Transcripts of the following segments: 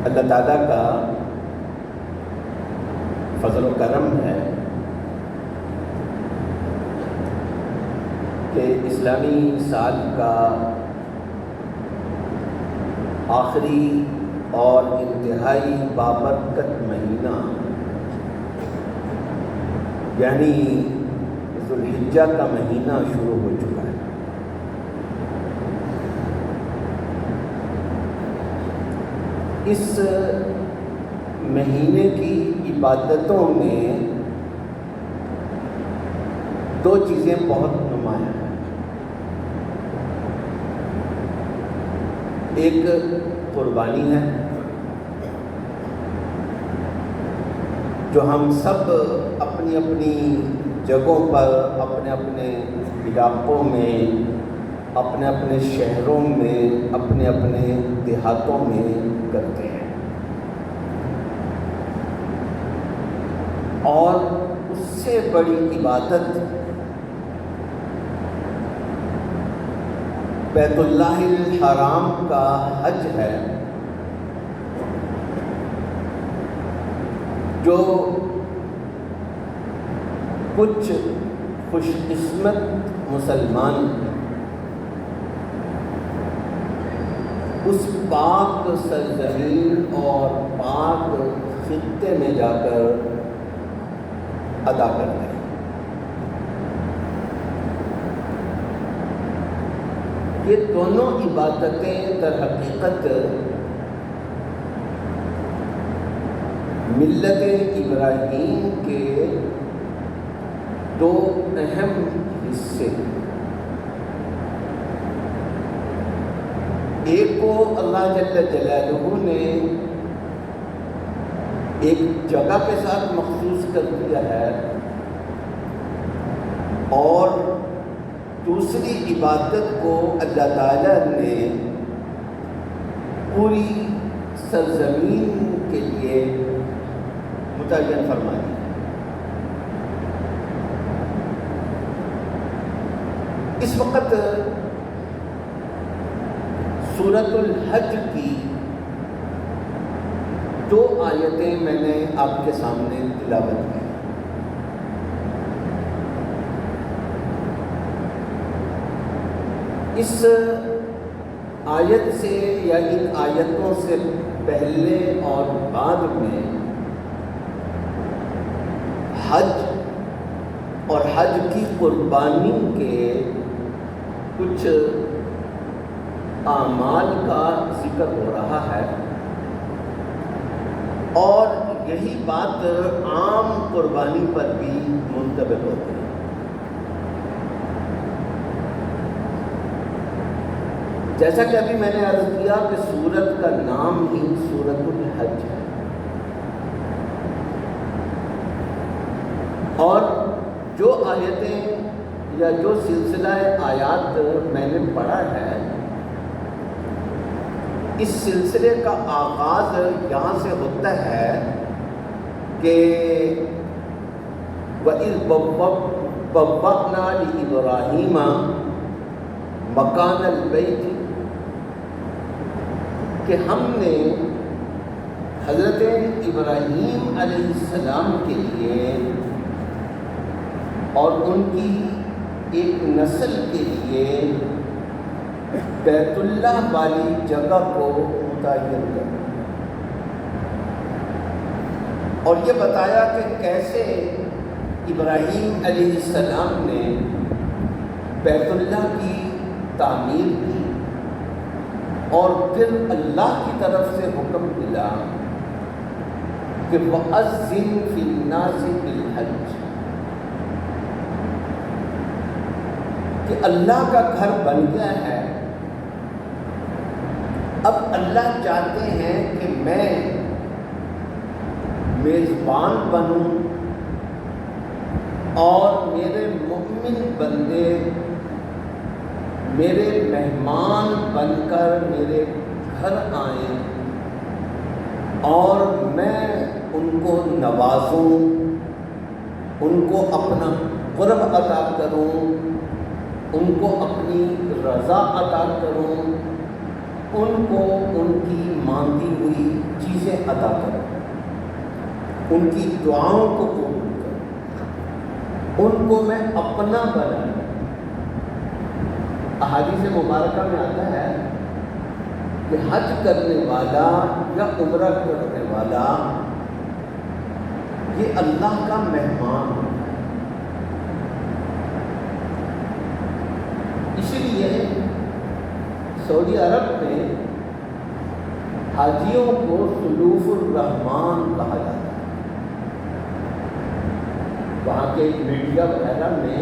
اللہ تعالیٰ کا فضل و کرم ہے کہ اسلامی سال کا آخری اور انتہائی بابرکت مہینہ یعنی ذوالحجہ کا مہینہ شروع ہو چکا ہے۔ اس مہینے کی عبادتوں میں دو چیزیں بہت نمایاں ہیں۔ ایک قربانی ہے جو ہم سب اپنی اپنی جگہوں پر اپنے اپنے علاقوں میں اپنے اپنے شہروں میں اپنے اپنے دیہاتوں میں کرتے ہیں، اور اس سے بڑی عبادت بیت اللہ الحرام کا حج ہے، جو کچھ خوش قسمت مسلمان اس پاک سرزمین اور پاک خطے میں جا کر ادا کرتے ہیں۔ یہ دونوں عبادتیں در حقیقت ملت ابراہیم کے دو اہم حصے، ایک کو اللہ جل جلالہ نے ایک جگہ کے ساتھ مخصوص کر دیا ہے، اور دوسری عبادت کو اللہ تعالیٰ نے پوری سرزمین کے لیے متعین فرما دی۔ اس وقت سورۃ الحج کی دو آیتیں میں نے آپ کے سامنے تلاوت کی۔ اس آیت سے یا ان آیتوں سے پہلے اور بعد میں حج اور حج کی قربانی کے کچھ اعمال کا ذکر ہو رہا ہے، اور یہی بات عام قربانی پر بھی منطبق ہوتی ہے۔ جیسا کہ ابھی میں نے عرض کیا کہ سورت کا نام ہی سورۃ الحج ہے، اور جو آیتیں یا جو سلسلہ آیات میں نے پڑھا ہے، اس سلسلے کا آغاز یہاں سے ہوتا ہے کہ وَإِذْ بَوَّأْنَا لِإِبْرَاهِيمَ مَكَانَ الْبَيْتِ، کہ ہم نے حضرت ابراہیم علیہ السلام کے لیے اور ان کی ایک نسل کے لیے بیت اللہ والی جگہ کو متعین کیا، اور یہ بتایا کہ کیسے ابراہیم علیہ السلام نے بیت اللہ کی تعمیر کی، اور پھر اللہ کی طرف سے حکم ملا کہ وَأَذِّن فِي النَّاسِ بِالْحَجِّ، کہ اللہ کا گھر بن گیا ہے، اب اللہ چاہتے ہیں کہ میں میزبان بنوں اور میرے مومن بندے میرے مہمان بن کر میرے گھر آئیں، اور میں ان کو نوازوں، ان کو اپنا قرب عطا کروں، ان کو اپنی رضا عطا کروں، ان کو ان کی مانگی ہوئی چیزیں عطا کرے، ان کی دعاؤں کو قبول کرے، ان کو میں اپنا بناؤں۔ احادیث مبارکہ میں آتا ہے کہ حج کرنے والا یا عمرہ کرنے والا یہ اللہ کا مہمان ہے۔ اسی لیے سعودی عرب میں حاجیوں کو ضیوف الرحمان کہا جاتا ہے۔ وہاں کے میڈیا وغیرہ میں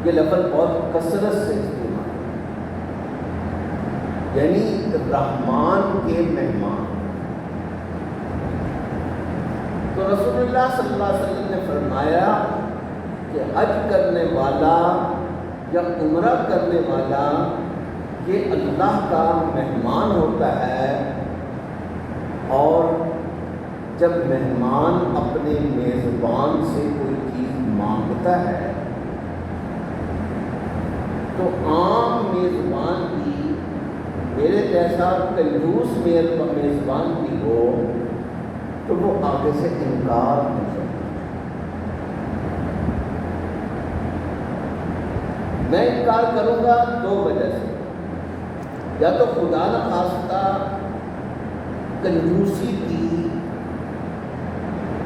یہ لفظ بہت کثرت سے استعمال ہے، یعنی رحمان کے مہمان۔ تو رسول اللہ صلی اللہ علیہ وسلم نے فرمایا کہ حج کرنے والا یا عمرہ کرنے والا یہ اللہ کا مہمان ہوتا ہے، اور جب مہمان اپنے میزبان سے کوئی چیز مانگتا ہے تو عام میزبان بھی، میرے جیسا کنجوس میزبان بھی ہو تو وہ آگے سے انکار نہیں کرتا۔ میں انکار کروں گا دو وجہ سے، یا تو خدا نخواستہ کنجوسی کی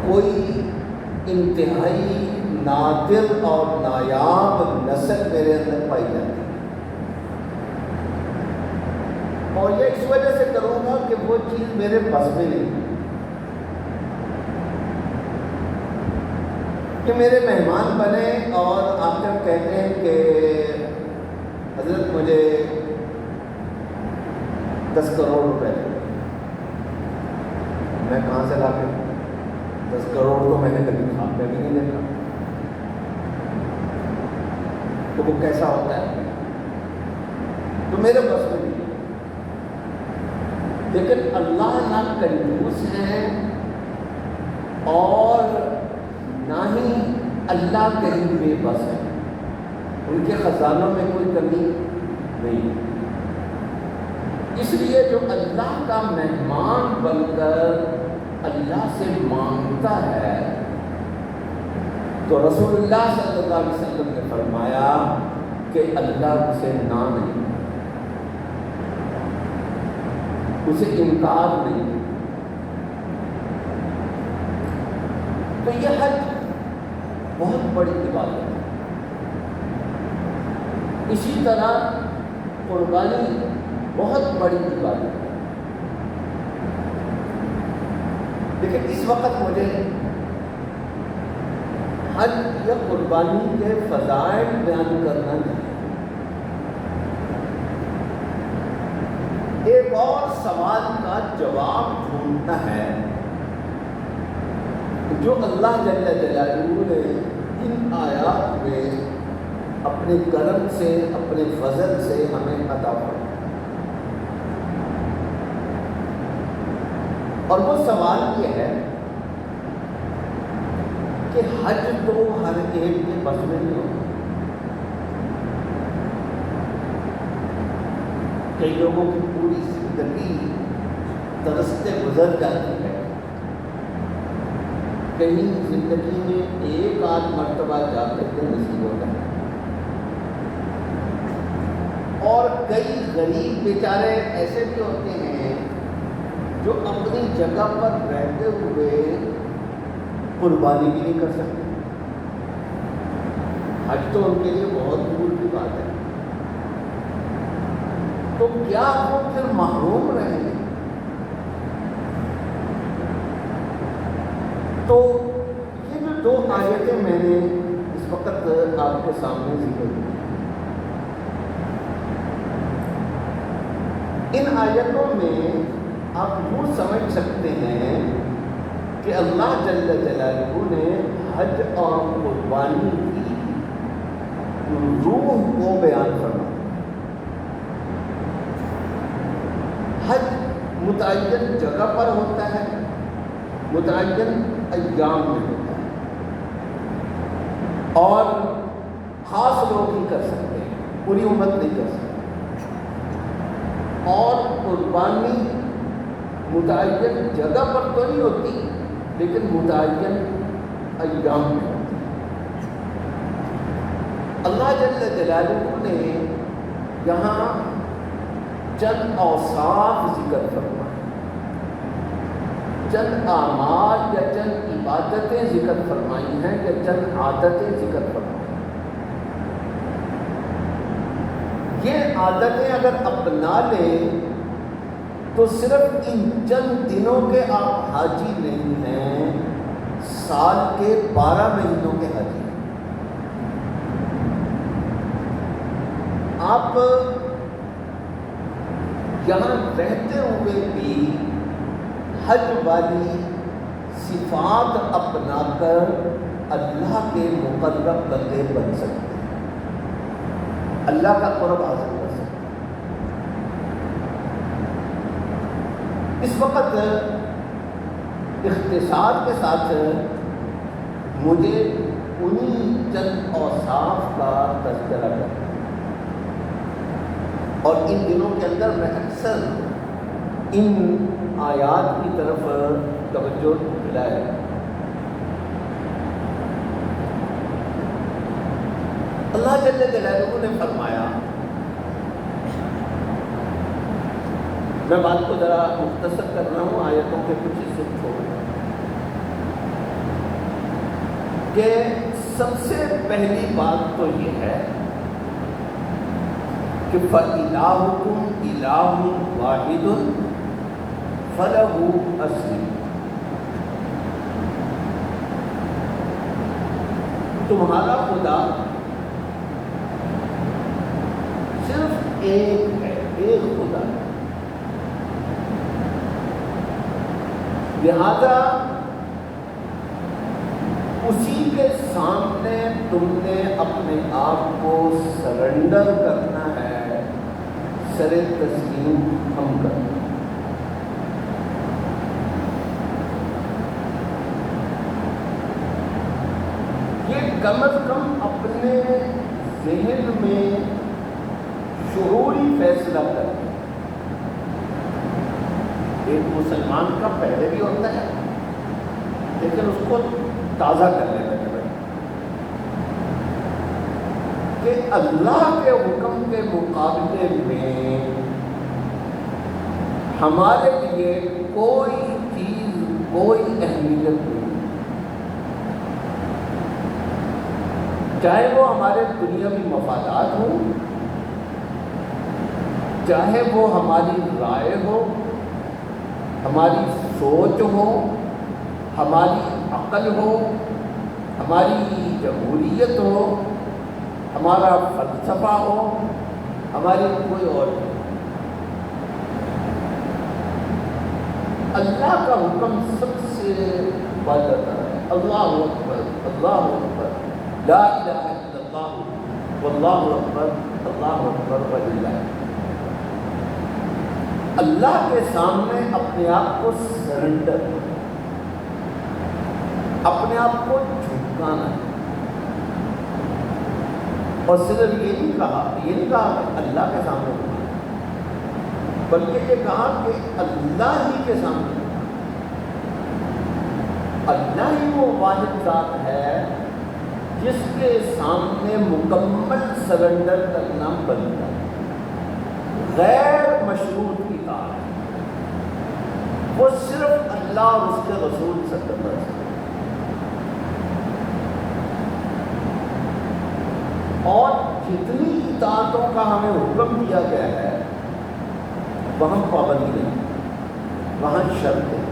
کوئی انتہائی نادر اور نایاب نسل میرے اندر پائی جاتی ہے، اور یہ اس وجہ سے کروں گا کہ وہ چیز میرے بس میں نہیں کہ میرے مہمان بنے اور آپ جب کہتے ہیں کہ حضرت مجھے 10 کروڑ روپے دیں، میں کہاں سے لا کے 10 کروڑ تو میں نے کبھی کھا پہ بھی نہیں دیکھا، تو وہ کیسا ہوتا ہے؟ تو میرے بس میں نہیں۔ لیکن اللہ نہ کنجوس ہیں اور نہ ہی اللہ کہیں بے بس ہے، ان کے خزانوں میں کوئی کمی نہیں۔ اس لیے جو اللہ کا مہمان بن کر اللہ سے مانگتا ہے تو رسول اللہ صلی اللہ علیہ وسلم نے فرمایا کہ اللہ اسے نہ نہیں، اسے انکار نہیں۔ تو یہ حج بہت بڑی عبادت ہے۔ اسی طرح قربانی بہت بڑی عبادت ہے۔ لیکن اس وقت مجھے حج یا قربانی کے فضائل بیان کرنا نہیں، ایک اور سوال کا جواب ڈھونڈنا ہے جو اللہ جل جلالہ نے ان آیات میں اپنے کرم سے، اپنے فضل سے ہمیں عطا فرمایا۔ اور وہ سوال یہ ہے کہ حج تو ہر ایک کے بس میں نہیں ہوتا۔ کئی لوگوں کی پوری زندگی ترستے گزر جاتی ہے، کہیں زندگی میں ایک آدھ مرتبہ جا کر کے نصیب ہوتا ہے، اور کئی غریب بیچارے ایسے بھی ہوتے ہیں جو اپنی جگہ پر رہتے ہوئے قربانی بھی نہیں کر سکتے۔ حج تو ان کے لیے بہت دور کی بات ہے، تو کیا وہ پھر محروم رہیں گے؟ تو یہ جو دو آیتیں میں نے اس وقت آپ کے سامنے ذکر کی، ان آیتوں میں آپ یوں سمجھ سکتے ہیں کہ اللہ جل جلالہ نے حج اور قربانی کی روح کو بیان فرمایا۔ حج متعین جگہ پر ہوتا ہے، متعین ایام میں ہوتا ہے، اور خاص لوگ ہی کر سکتے ہیں، پوری امت نہیں کر سکتی۔ اور قربانی متعین جگہ پر تو نہیں ہوتی لیکن متعین ایام میں ہوتی ہے۔ اللہ جل جلالہ نے یہاں چند اوصاف ذکر فرمائے، چند اعمال یا چند عبادتیں ذکر فرمائی ہیں یا چند عادتیں ذکر فرمائی۔ یہ عادتیں اگر اپنا لیں تو صرف ان چند دنوں کے آپ حاجی نہیں ہیں، سال کے 12 مہینوں کے حاجی ہیں۔ آپ یہاں رہتے ہوئے بھی حج والی صفات اپنا کر اللہ کے مقرب بندے بن سکتے ہیں، اللہ کا قرب حاصل کر سکتے ہیں۔ اس وقت اختصار کے ساتھ مجھے انہی چند اوصاف کا تذکرہ کرنا ہے، اور ان دنوں کے اندر میں اکثر ان آیات کی طرف توجہ دلائے۔ اللہ جل جلالہ نے فرمایا، میں بات کو ذرا مختصر کر رہا ہوں، آیتوں کے کچھ حصے چھوڑ کہ سب سے پہلی بات تو یہ ہے کہ فَإِلَٰهُكُمْ إِلَٰهٌ وَاحِدٌ فَلَهُ أَسْلِمُوا، تمہارا خدا صرف ایک ہے، ایک خدا ہے، لہذا اسی کے سامنے تم نے اپنے آپ کو سرنڈر کرنا ہے، سر تسلیم ہم کرنا۔ یہ کم از کم اپنے ذہن میں شعوری فیصلہ کرنا۔ ایک مسلمان کا پہلے بھی ہوتا ہے لیکن اس کو تازہ کر لینا چاہیے کہ اللہ کے حکم کے مقابلے میں ہمارے لیے کوئی چیز، کوئی اہمیت نہیں، چاہے وہ ہمارے دنیاوی مفادات ہوں، چاہے وہ ہماری رائے ہو، ہماری سوچ ہو، ہماری عقل ہو، ہماری جمہوریت ہو، ہمارا فلسفہ ہو، ہماری کوئی اور ہو۔ اللہ کا حکم سب سے بالاتر ہے، اللہ اکبر، اللہ اکبر، لا الہ الا اللہ واللہ اکبر، اللہ اکبر وللہ۔ اللہ کے سامنے اپنے آپ کو سرنڈر، اپنے آپ کو جھکانا ہے، اور صرف یہ نہیں کہا کہ اللہ کے سامنے جھکانا، بلکہ یہ کہا کہ اللہ ہی کے سامنے، اللہ ہی وہ واحد ذات ہے جس کے سامنے مکمل سرنڈر کرنا بنتا ہے، غیر مشروط کی اطاعت، وہ صرف اللہ اور اس کے رسول صلی اللہ علیہ وسلم، اور جتنی اطاعتوں کا ہمیں حکم دیا گیا ہے وہاں پابندی نہیں، وہاں شرط ہے۔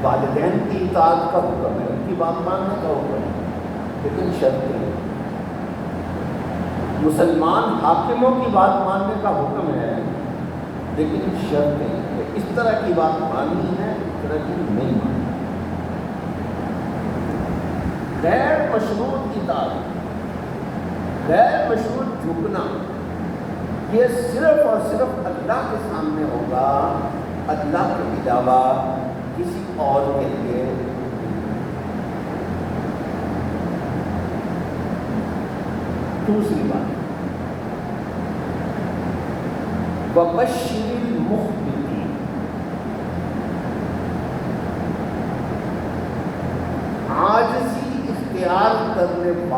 والدین کی اطاعت کا حکم ہے، ان کی بات ماننے کا حکم ہے، لیکن شرط ہے۔ مسلمان حاکموں کی بات ماننے کا حکم ہے، لیکن شرط ہے کہ اس طرح کی بات ماننی ہے، اس طرح کی نہیں ماننی۔ غیر مشروط اطاعت، غیر مشروط جھکنا، یہ صرف اور صرف اللہ کے سامنے ہوگا، اللہ کے علاوہ کسی اور کے لیے۔ دوسری بات، وَبَشِّرِ الْمُخْبِتِينَ،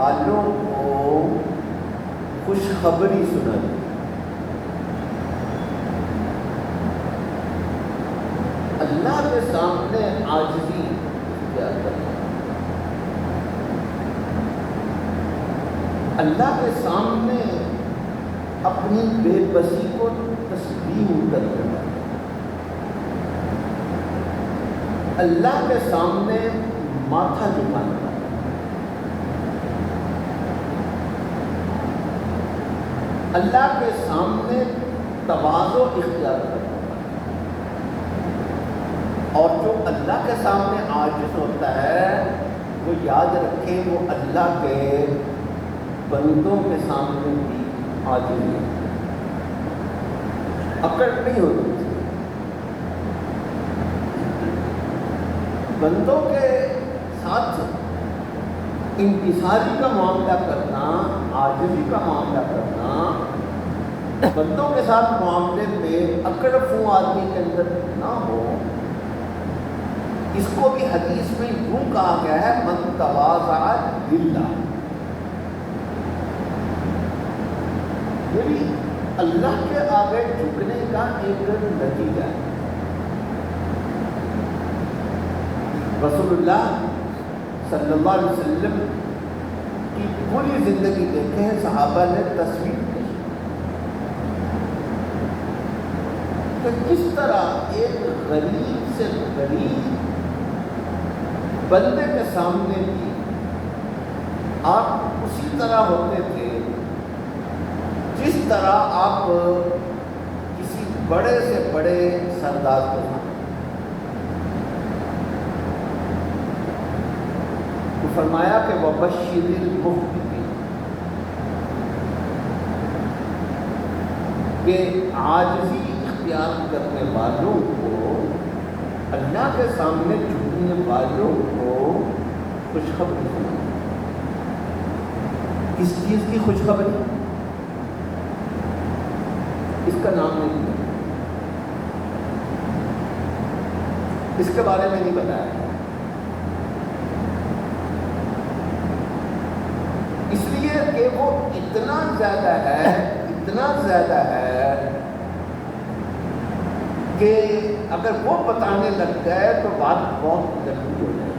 والوں کو خوشخبری سنا دی. اللہ کے سامنے عاجزی اختیار کرنا، اللہ کے سامنے اپنی بے بسی کو تسلیم کر دینا، اللہ کے سامنے ماتھا جھکانا، اللہ کے سامنے تواضع اختیار کرنا. اور جو اللہ کے سامنے عاجز ہوتا ہے وہ یاد رکھے وہ اللہ کے بندوں کے سامنے بھی عاجز ہے، اکڑ نہیں ہوتی. بندوں کے ساتھ انکساری کا معاملہ کرنا، عاجزی کا معاملہ کرنا، بندوں کے ساتھ معاملے میں اکڑ فو آدمی کے اندر نہ ہو. اس کو بھی حدیث میں یوں کہا گیا ہے من تواضع للہ، یہ بھی اللہ کے آگے جھکنے کا ایک نتیجہ ہے. رسول اللہ صلی اللہ علیہ وسلم کی پوری زندگی دیکھیں، صحابہ نے تصویر کی کہ کس طرح ایک غریب سے غریب بندے کے سامنے بھی آپ اسی طرح ہوتے تھے جس طرح آپ کسی بڑے سے بڑے سردار کو فرمایا کہ وَبَشِّرِ الْمُخْبِتِينَ، کہ عاجزی اختیار کرنے والوں کو، اللہ کے سامنے جھکنے والوں کو خوشخبری سنا. کس چیز کی خوشخبری؟ اس کا نام نہیں ہے، اس کے بارے میں نہیں بتایا. اس لیے کہ وہ اتنا زیادہ ہے کہ اگر وہ بتانے لگ گئے تو بات بہت لمبی ہو جائے.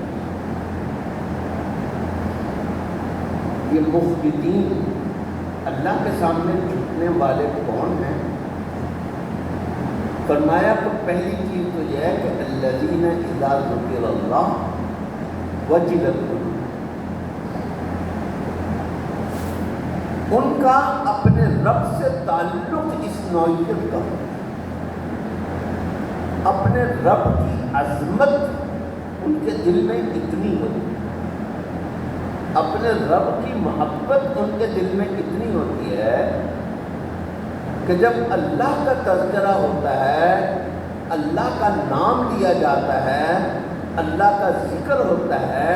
یہ مخبتین اللہ کے سامنے جھکنے والے کون ہیں؟ فرمایا کہ پہلی چیز تو یہ ہے کہ الذین اذا ذکر اللہ وجلت قلوبہم، ان کا اپنے رب سے تعلق اس نوعیت کا ہے. اپنے رب کی عظمت ان کے دل میں اتنی ہوتی ہے، اپنے رب کی محبت ان کے دل میں اتنی ہوتی ہے کہ جب اللہ کا تذکرہ ہوتا ہے، اللہ کا نام لیا جاتا ہے، اللہ کا ذکر ہوتا ہے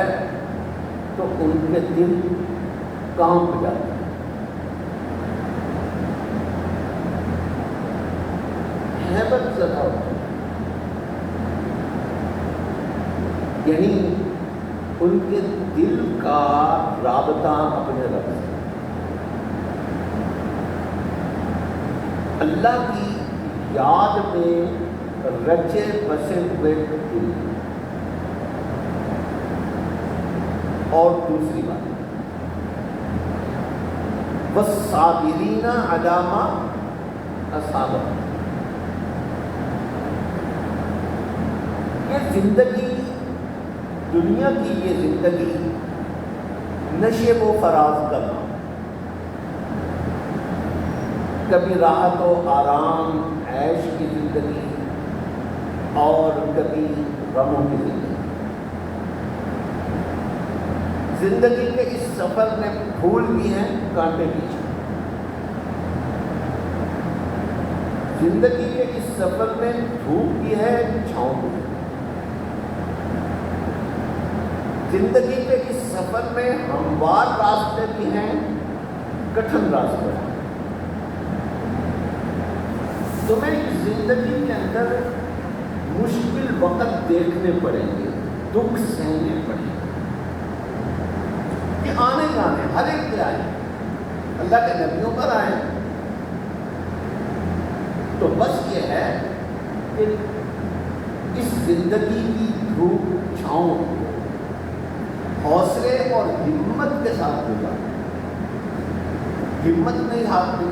تو ان کے دل کانپ جاتا ہے. ہیبت زدہ ہوتا ہے، یعنی ان کے دل کا رابطہ اپنے رب سے، اللہ کی یاد میں رچے بسے ہوئے دل. اور دوسری بات والصابرین علی ما اصابہم، یہ زندگی، دنیا کی یہ زندگی نشیب و فراز کا نام، کبھی راحت و آرام عیش کی زندگی اور کبھی غموں کی زندگی. زندگی کے اس سفر میں پھول بھی ہیں، کانٹے بھی ہیں. زندگی کے اس سفر میں دھوپ بھی ہے، چھاؤں بھی ہے. زندگی کے اس سفر میں ہموار راستے بھی ہیں، کٹھن راستے ہیں. تمہیں اس زندگی کے اندر مشکل وقت دیکھنے پڑیں گے، دکھ سہنے پڑیں گے، کیونکہ آنے جانے ہر ایک پہ آئے، اللہ کے نبیوں پر آئے، تو بس یہ ہے کہ اس زندگی کی دھوپ چھاؤں حوصلے اور ہمت کے ساتھ گزاریں، ہمت نہیں ہارنی،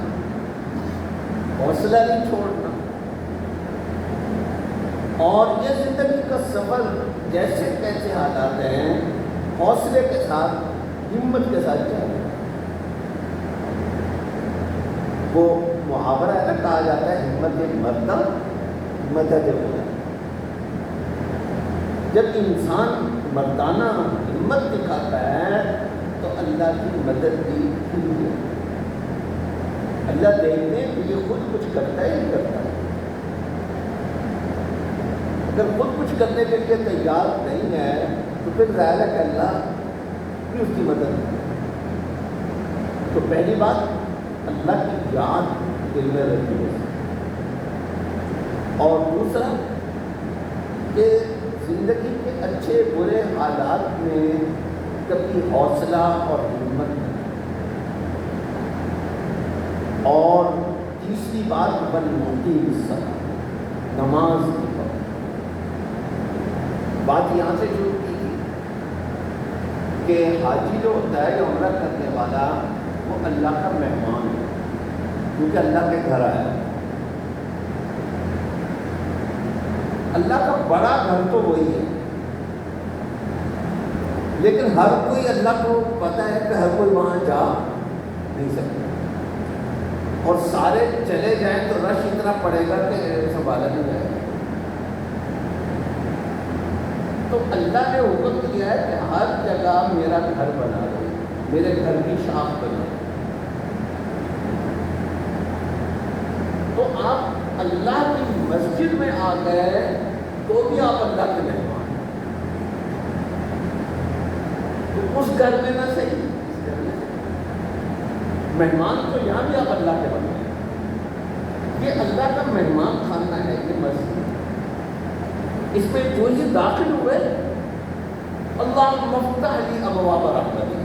حوصلہ نہیں چھوڑنا، اور یہ زندگی کا سفر جیسے کیسے حالات ہیں حوصلے کے ساتھ ہمت کے ساتھ چلیں۔ وہ محاورہ ہے نا، کہا جاتا ہے ہمت مردہ مدد ہوتا ہے۔ جب انسان مردانہ ہمت دکھاتا ہے تو اللہ کی مدد بھی ملتی ہے۔ اللہ دیکھتے ہیں کہ یہ خود کچھ کرتا ہے نہیں کرتا ہے، اگر خود کچھ کرنے کے لیے تیار نہیں ہے تو پھر ظاہر ہے کہ اللہ بھی اس کی مدد کرے۔ تو پہلی بات اللہ کی یاد دل میں رکھیے، اور دوسرا کہ زندگی کے اچھے برے حالات میں کبھی حوصلہ اور ہمت نہیں۔ اور تیسری بات بالمقیم الصلاۃ، نماز کی بات یہاں سے شروع کی تھی کہ حاجی جو ہوتا ہے یا عمرہ کرنے والا وہ اللہ کا مہمان ہے، کیونکہ اللہ کے گھر آیا۔ اللہ کا بڑا گھر تو وہی ہے، لیکن ہر کوئی اللہ کو پتہ ہے کہ ہر کوئی وہاں جا نہیں سکتا، اور سارے چلے جائیں تو رش اتنا پڑے گا کہ سنبھالا نہیں جائے گا۔ تو اللہ نے حکم کیا ہے کہ ہر جگہ میرا گھر بنا دو، میرے گھر کی شاخ بنا دو۔ تو آپ اللہ کی مسجد میں آ گئے تو بھی آپ اللہ کے مہمان، تو اس گھر میں نہ صحیح، اس گھر میں مہمان تو یہاں بھی آپ اللہ کے بن گئے۔ یہ اللہ کا مہمان خانہ ہے یہ مسجد، اس میں جو ہی داخل ہوئے اللہ مفتح لی ابواب رحمتی،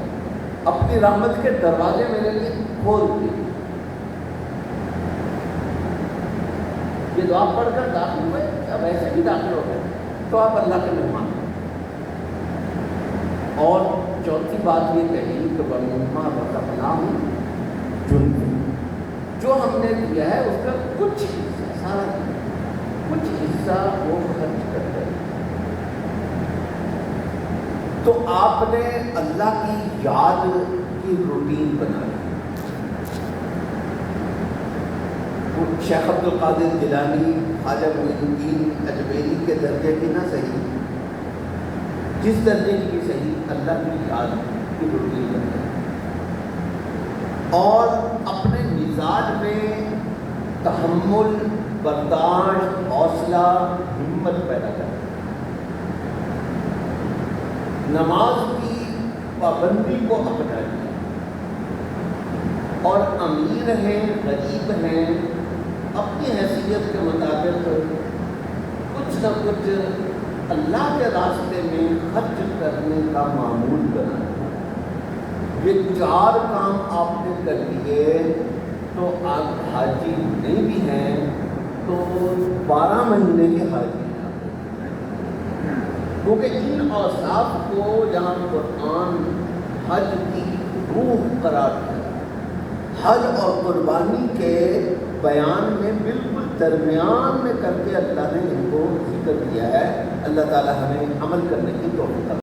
اپنی رحمت کے دروازے میرے لیے کھول دیے۔ یہ دعا پڑھ کر داخل ہوئے، اب ایسے بھی داخل ہو گئے تو آپ اللہ کے مہمان ہیں۔ اور چوتھی بات یہ کہی کہ وَمِمَّا رَزَقْنَاهُمْ يُنْفِقُونَ، جو ہم نے دیا ہے اس کا کچھ حصہ، سارا کچھ حصہ وہ خرچ کرتے ہیں۔ تو آپ نے اللہ کی یاد کی روٹین بنائی۔ شیخ عبد القادر جیلانی، خواجہ معین الدین اجمیری کے درجے کی نہ صحیح، جس درجے کی صحیح اللہ کی یاد کی روٹین بنائی، اور اپنے مزاج میں تحمل، برداشت، حوصلہ، ہمت پیدا کریں۔ نماز کی پابندی کو اپنائیں، اور امیر ہیں، غریب ہیں، اپنی حیثیت کے مطابق کچھ نہ کچھ اللہ کے راستے میں خرچ کرنے کا معمول بنائیں۔ یہ 4 کام آپ نے کر لیے تو آپ حاجی نہیں بھی ہیں تو 12 مہینے کے حاجی ہیں آپ، کیونکہ ان اوصاف کو جہاں قرآن حج کی روح قرار دیا، حج اور قربانی کے بیان میں بالکل درمیان میں کر کے اللہ نے ان کو ذکر کیا ہے۔ اللہ تعالی ہمیں عمل کرنے کی توفیق